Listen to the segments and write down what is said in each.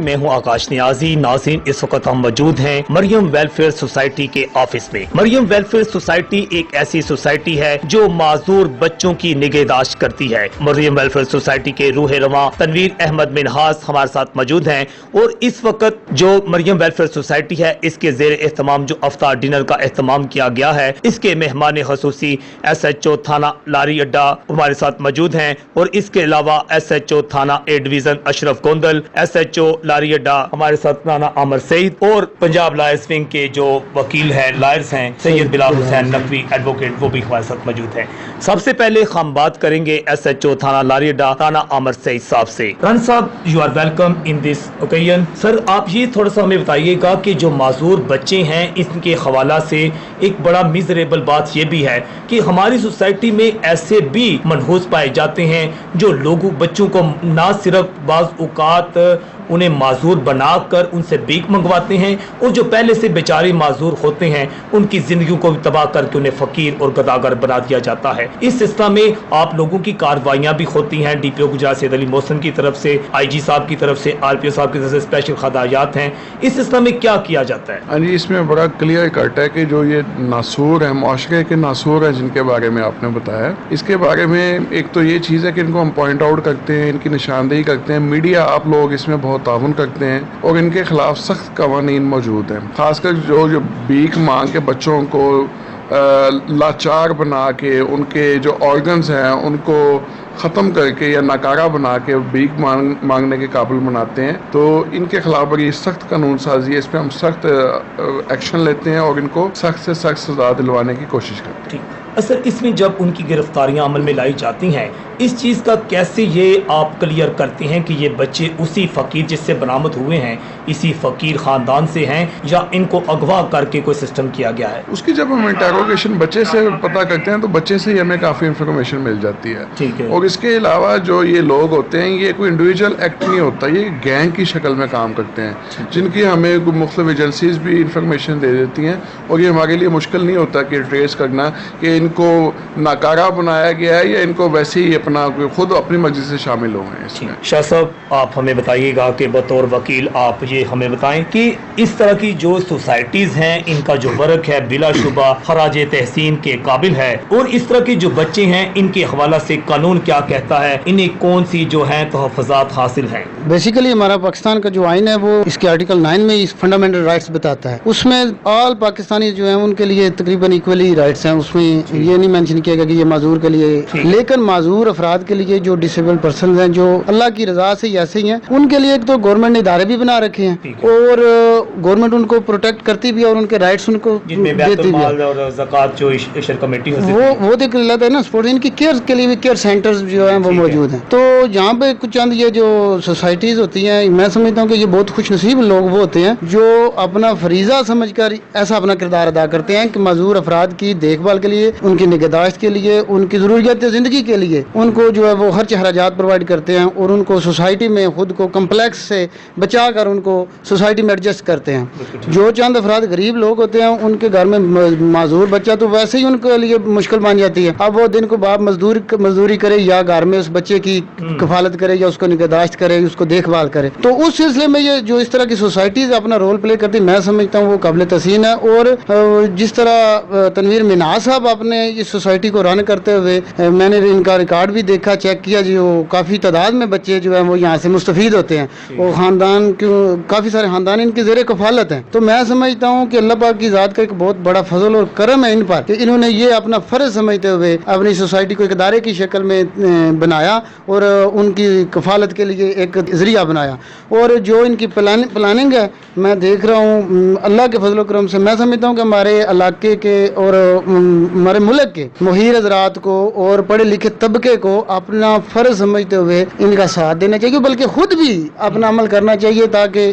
मैं हूं आकाश नियाजी। नाज़रीन, इस वक्त हम मौजूद हैं मरियम वेलफेयर सोसाइटी के ऑफिस में। मरियम वेलफेयर सोसाइटी एक ऐसी सोसाइटी है जो माजूर बच्चों की निगहदाश्त करती है। मरियम वेलफेयर सोसाइटी के रूह रवां तनवीर अहमद मिनहास हमारे साथ मौजूद हैं और इस वक्त जो मरियम वेलफेयर सोसाइटी है इसके ज़ेर एहतमाम जो अफ्तार डिनर का एहतमाम किया गया है, इसके मेहमान खसूसी SHO थाना लारी अड्डा हमारे साथ मौजूद हैं और इसके अलावा SHO थाना A division Ashraf Gondal, SHO लारी अड्डा हमारे साथ राना आमर सईद और पंजाब लायर्स विंग के जो वकील हैं, लायर्स हैं, सैयद बिलाल हुसैन नकवी एडवोकेट, वो भी हमारे साथ मौजूद हैं। सबसे पहले हम बात करेंगे SHO थाना लारी अड्डा राना आमर सईद साहब से। राना साहब, you are welcome in this occasion. Sir, आप ये थोड़ा सा हमें बताइएगा कि जो माजूर बच्चे हैं इसके हवाला से एक बड़ा मिजरेबल बात ये भी है कि हमारी सोसाइटी में ऐसे भी मनहूस पाए जाते हैं जो लोगों बच्चों को ना सिर्फ बाज़ औक़ात उन्हें माजूर बनाकर उनसे भीख मंगवाते हैं और जो पहले से बेचारे माजूर होते हैं उनकी जिंदगी को भी तबाह करके उन्हें फकीर और गदागर बना दिया जाता है। इस सिलसिले में आप लोगों की कार्रवाइयाँ भी होती हैं, DPO गुजरात सैयद अली मोहसिन की तरफ से, IG साहब की तरफ से, RPO साहब की तरफ से स्पेशल खदायात हैं। इस सिलसिले में क्या किया जाता है? हाँ जी, इसमें बड़ा क्लियर कट है कि जो ये नासूर है, मुआशरे के नासूर है जिनके बारे में आपने बताया, इसके बारे में एक तो ये चीज़ है कि इनको हम पॉइंट आउट करते हैं, इनकी निशानदेही करते हैं, मीडिया आप लोग इसमें बहुत ताउन करते हैं और इनके खिलाफ सख्त कवानीन मौजूद हैं। खासकर जो भीख मांग के बच्चों को लाचार बना के उनके जो ऑर्गन्स हैं उनको ख़त्म करके या नाकारा बना के भीख मांगने के काबिल बनाते हैं, तो इनके खिलाफ बड़ी सख्त कानून साजी है। इस पर हम सख्त एक्शन लेते हैं और इनको सख्त से सख्त सजा दिलवाने की कोशिश करते हैं। असल इसमें जब उनकी गिरफ्तारियां अमल में लाई जाती हैं, इस चीज़ का कैसे ये आप क्लियर करते हैं कि ये बच्चे उसी फ़कीर जिससे बरामद हुए हैं इसी फ़कीर ख़ानदान से हैं या इनको अगवा करके कोई सिस्टम किया गया है? उसकी जब हम इंटेरोगेशन बच्चे से पता करते हैं तो बच्चे से ही हमें काफ़ी इंफॉर्मेशन मिल जाती है। ठीक है। और इसके अलावा जो ये लोग होते हैं ये कोई इंडिविजुअल एक्ट नहीं होता, ये गैंग की शक्ल में काम करते हैं जिनकी हमें मुख्तलिफ एजेंसीज भी इंफॉर्मेशन दे देती हैं और ये हमारे लिए मुश्किल नहीं होता कि ट्रेस करना कि इनको नाकारा बनाया गया है या इनको वैसे ही अपना खुद अपनी मर्जी से शामिल हुए हैं इसमें। शाह साहब, आप हमें बताइएगा कि बतौर वकील आप ये हमें बताएं कि इस तरह की जो सोसाइटीज़ हैं इनका जो वर्क है बिलाशुबा खराज तहसीन के काबिल है और इस तरह के जो बच्चे हैं इनके हवाला से कानून क्या कहता है, इन्हें कौन सी जो है तहफ़्फ़ुज़ात हासिल हैं? बेसिकली हमारा पाकिस्तान का जो आइन है वो इसके आर्टिकल 9 में इस फंडामेंटल राइट्स बताता है, उसमें ऑल पाकिस्तानी जो है उनके लिए तकरीबन इक्वली राइट्स हैं। उसमें ये नहीं मेंशन किया गया कि ये माजूर के लिए, लेकिन माजूर अफराद के लिए जो डिसेबल्ड पर्सन हैं जो अल्लाह की रजा से ऐसे ही हैं उनके लिए एक तो गवर्नमेंट ने इदारे भी बना रखे हैं और गवर्नमेंट उनको प्रोटेक्ट करती भी है और उनके राइट्स उनको देती भी है। और ज़कात जो इशर कमेटी वो तो है ना स्पोर्ट्स, इनकी केयर के लिए भी केयर सेंटर्स जो हैं वो मौजूद हैं। तो यहाँ पे कुछ चंद ये जो सोसाइटीज होती हैं, मैं समझता हूँ कि ये बहुत खुश नसीब लोग वो होते हैं जो अपना फरीजा समझकर ऐसा अपना किरदार अदा करते हैं कि माजूर अफराद की देखभाल के लिए, उनकी निगहदाश्त के लिए, उनकी ज़रूरियात ज़िंदगी के लिए उनको जो है वो हर चहराजात प्रोवाइड करते हैं और उनको सोसाइटी में खुद को कम्प्लेक्स से बचा कर उनको सोसाइटी में एडजस्ट करते हैं। जो चंद अफराद गरीब लोग होते हैं उनके घर में माजूर बच्चा तो वैसे ही उनके लिए मुश्किल बन जाती है। अब वो दिन को बाप मजदूरी करे या घर में उस बच्चे की कफालत करे या उसको निगहदाश्त करे, उसको देखभाल करे, तो उस सिलसिले में ये जो इस तरह की सोसाइटीज अपना रोल प्ले करती मैं समझता हूँ वो काबिल तहसीन है। और जिस तरह तनवीर मिनहास साहब अपने इस सोसाइटी को रन करते हुए मैंने इनका रिकॉर्ड भी देखा, चेक किया, जो काफ़ी तादाद में बच्चे जो है वो यहाँ से मुस्तफीद होते हैं और ख़ानदान काफ़ी सारे ख़ानदान इनके ज़ेरे कफालत हैं। तो मैं समझता हूँ कि अल्लाह पाक की ज़ात का एक बहुत बड़ा फजल और करम है इन पर कि इन्होंने ये अपना फ़र्ज समझते हुए अपनी सोसाइटी को एक इदारे की शक्ल में बनाया और उनकी कफालत के लिए एक ज़रिया बनाया। और जो इनकी प्लानिंग है मैं देख रहा हूँ अल्लाह के फजल करम से, मैं समझता हूँ कि हमारे इलाके के और हमारे मुल्क के मुहीर हज़रात को और पढ़े लिखे तबके को अपना फ़र्ज समझते हुए इनका साथ देना चाहिए, बल्कि खुद भी अपना अमल करना चाहिए ताकि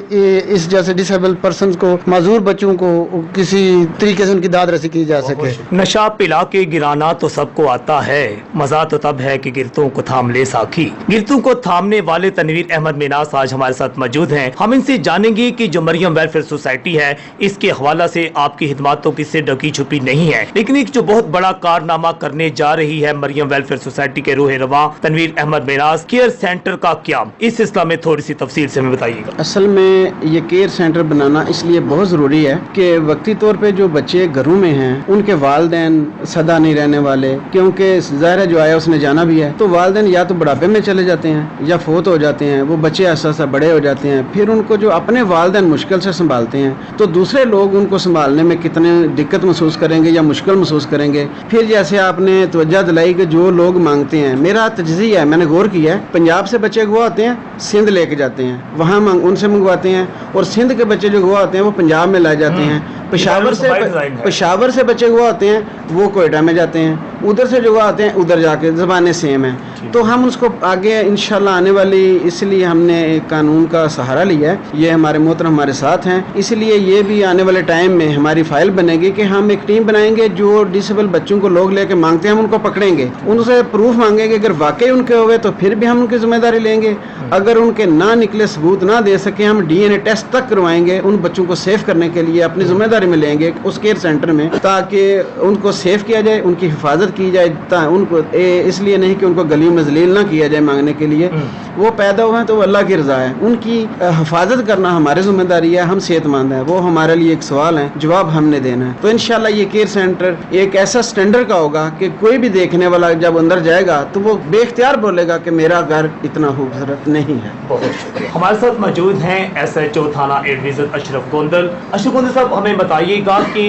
इस जैसे डिसेबल पर्सन को, माजूर बच्चों को किसी तरीके से उनकी दाद रसी की जा सके। नशा पिला के गिराना तो सबको आता है, मजा तो तब है कि गिरतों को थाम ले साखी। गिरतों को थामने वाले तनवीर अहमद मिनहास आज हमारे साथ मौजूद हैं। हम इनसे जानेंगे कि जो मरियम वेलफेयर सोसाइटी है इसके हवाला से आपकी खिदमत तो किससे ढकी छुपी नहीं है, लेकिन एक जो बहुत बड़ा कारनामा करने जा रही है मरियम वेलफेयर सोसाइटी के रूह रवा तनवीर अहमद बेनाज केयर सेंटर का क्याम, इस सिलसिला में थोड़ी सी तफसील से हमें बताइएगा। असल में ये केयर सेंटर बनाना इसलिए बहुत ज़रूरी है कि वक्ती तौर पे जो बच्चे घरों में हैं उनके वालिदैन सदा नहीं रहने वाले, क्योंकि ज़ाहिर है जो आया उसने जाना भी है, तो वालिदैन या तो बुढ़ापे में चले जाते हैं या फोत हो जाते हैं, वो बच्चे आस्ता आस्ता बड़े हो जाते हैं, फिर उनको जो अपने वालिदैन मुश्किल से संभालते हैं तो दूसरे लोग उनको संभालने में कितने दिक्कत महसूस करेंगे या मुश्किल महसूस करेंगे। फिर जैसे आपने तवज्जो दिलाई कि जो लोग मांगते हैं, मेरा तजज़िया है, मैंने गौर किया है, पंजाब से बच्चे गवा होते हैं सिंध लेके जाते हैं, वहाँ उनसे मंगवाते हैं, और सिंध के बच्चे जो गवा होते हैं वो पंजाब में लाए जाते हैं, पेशावर से बच्चे गवा होते हैं वो कोयटा में जाते हैं, उधर से जो आते हैं उधर जाके ज़बानें सेम हैं। तो हम उसको आगे इंशाल्लाह आने वाली, इसलिए हमने एक कानून का सहारा लिया है, ये हमारे मोहतरम हमारे साथ हैं, इसलिए ये भी आने वाले टाइम में हमारी फाइल बनेगी कि हम एक टीम बनाएंगे जो डिसेबल बच्चों को लोग लेके मांगते हैं हम उनको पकड़ेंगे, उनसे प्रूफ मांगेंगे, अगर वाकई उनके हुए तो फिर भी हम उनकी जिम्मेदारी लेंगे, अगर उनके ना निकले सबूत ना दे सके हम DNA टेस्ट तक करवाएंगे, उन बच्चों को सेफ करने के लिए अपनी जिम्मेदारी में लेंगे उस केयर सेंटर में, ताकि उनको सेफ किया जाए, उनकी हिफाजत की जाए, उनको इसलिए नहीं कि उनको गली में जलील ना किया जाए मांगने के लिए, वो पैदा हुए हैं तो वो अल्लाह की रज़ा है, उनकी हिफाजत करना हमारी जिम्मेदारी है, हम सेहतमंद हैं, वो हमारे लिए एक सवाल है, जवाब हमने देना है। तो इंशाल्लाह ये केयर सेंटर एक ऐसा स्टैंडर्ड का होगा कि कोई भी देखने वाला जब अंदर जाएगा तो वो बेख्तियार बोलेगा कि मेरा घर इतना खूबसूरत नहीं है। बहुत शुक्रिया। हमारे साथ मौजूद हैं SHO थाना ए डिवीजन अशरफ गोंदल। अशरफ गोंदल साहब, हमें बताइएगा कि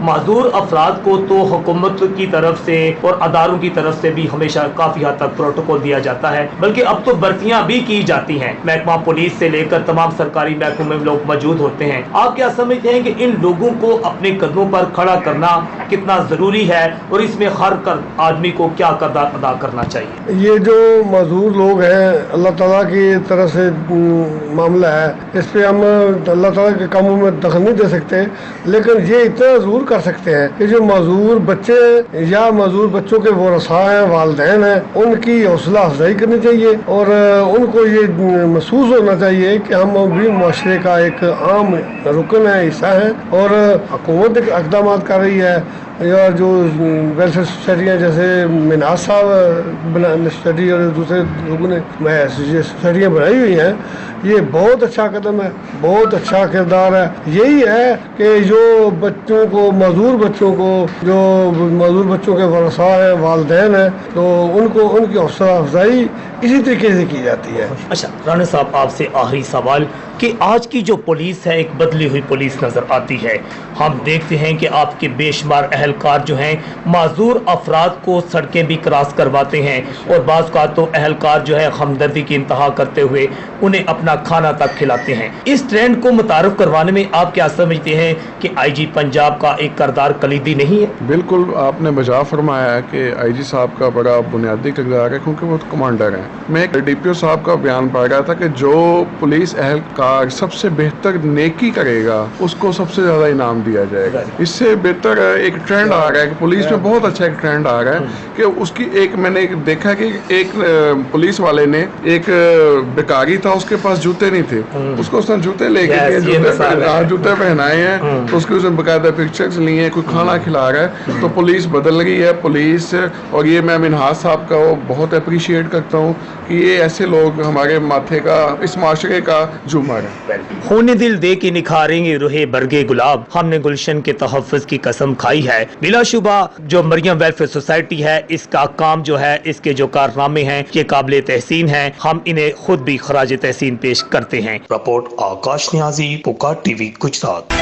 माजूर अफराद को तो हुकूमत की तरफ से और अदारों की तरफ से भी हमेशा काफी हद तक प्रोटोकॉल दिया जाता है, बल्कि अब तो भर्तियां भी की जाती हैं, महकमा पुलिस से लेकर तमाम सरकारी महकमों में लोग मौजूद होते हैं। आप क्या समझते हैं कि इन लोगों को अपने कदमों पर खड़ा करना कितना जरूरी है और इसमें हर आदमी को क्या किरदार अदा करना चाहिए? ये जो मजदूर लोग हैं, अल्लाह ताला की तरफ से मामला है, इस पे हम अल्लाह ताला के कामों में दखल नहीं दे सकते, लेकिन ये इतना जरूर कर सकते हैं कि जो मजदूर बच्चे या मजदूर बच्चों के वारसा हैं, वालिदैन हैं, उनकी हौसला अफजाई करनी चाहिए और उनको ये महसूस होना चाहिए कि हम भी माशरे का एक आम रुकन है, हिस्सा है, और हुकूमत इक़दाम कर रही है या जो वेलफेयर सोसाइटियाँ जैसे मिनाज साहब सोसाइटी और दूसरे लोगों ने सोसाइटियाँ बनाई हुई हैं, ये बहुत अच्छा कदम है, बहुत अच्छा किरदार है। यही है कि जो बच्चों को, मजदूर बच्चों को, जो मजदूर बच्चों के वारसा हैं, वालिदैन हैं, तो उनको उनकी हौसला अफजाई इसी तरीके से की जाती है। अच्छा राना साहब, आपसे आखिरी सवाल कि आज की जो पुलिस है एक बदली हुई पुलिस नजर आती है। हम देखते हैं कि आपके बेशुमार अहलकार जो हैं माजूर अफराद को सड़कें भी क्रॉस करवाते हैं और बाज़ का तो अहलकार जो है हमदर्दी की इंतहा करते हुए उन्हें अपना खाना तक खिलाते हैं। इस ट्रेंड को मुतारफ करवाने में आप क्या समझते हैं कि IG पंजाब का एक किरदार कलीदी नहीं है? बिल्कुल आपने बजा फरमाया है कि IG साहब का बड़ा बुनियादी किरदार है, क्योंकि वो कमांडर हैं। मैं एक DPO साहब का बयान पढ़ रहा था कि जो पुलिस अहलकार सबसे बेहतर नेकी करेगा उसको सबसे ज्यादा इनाम दिया जाएगा। इससे बेहतर एक ट्रेंड आ रहा है कि पुलिस में बहुत अच्छा एक ट्रेंड आ रहा है कि उसकी एक मैंने देखा कि एक पुलिस वाले ने एक बेकारी था, उसके पास जूते नहीं थे, उसको उसने जूते लेके जूते पहनाए हैं, तो उसकी उसने बकायदा पिक्चर्स ली हैं, कोई खाना खिला रहा है। तो पुलिस बदल रही है पुलिस, और ये मैं मिनहाज साहब का बहुत अप्रिशिएट करता हूँ कि ये ऐसे लोग हमारे माथे का, इस माशरे का झूमर है। होने दिल दे के निखारेंगे रूहे बरगे गुलाब, हमने गुलशन के तहफ़्फ़ुज़ की कसम खाई है। बिलाशुबा जो मरियम वेलफेयर सोसाइटी है, इसका काम जो है, इसके जो कारनामे हैं, ये काबिल तहसीन है, हम इन्हें खुद भी खराज तहसीन पेश करते हैं। रिपोर्ट आकाश न्याजी, पुकार TV गुजरात।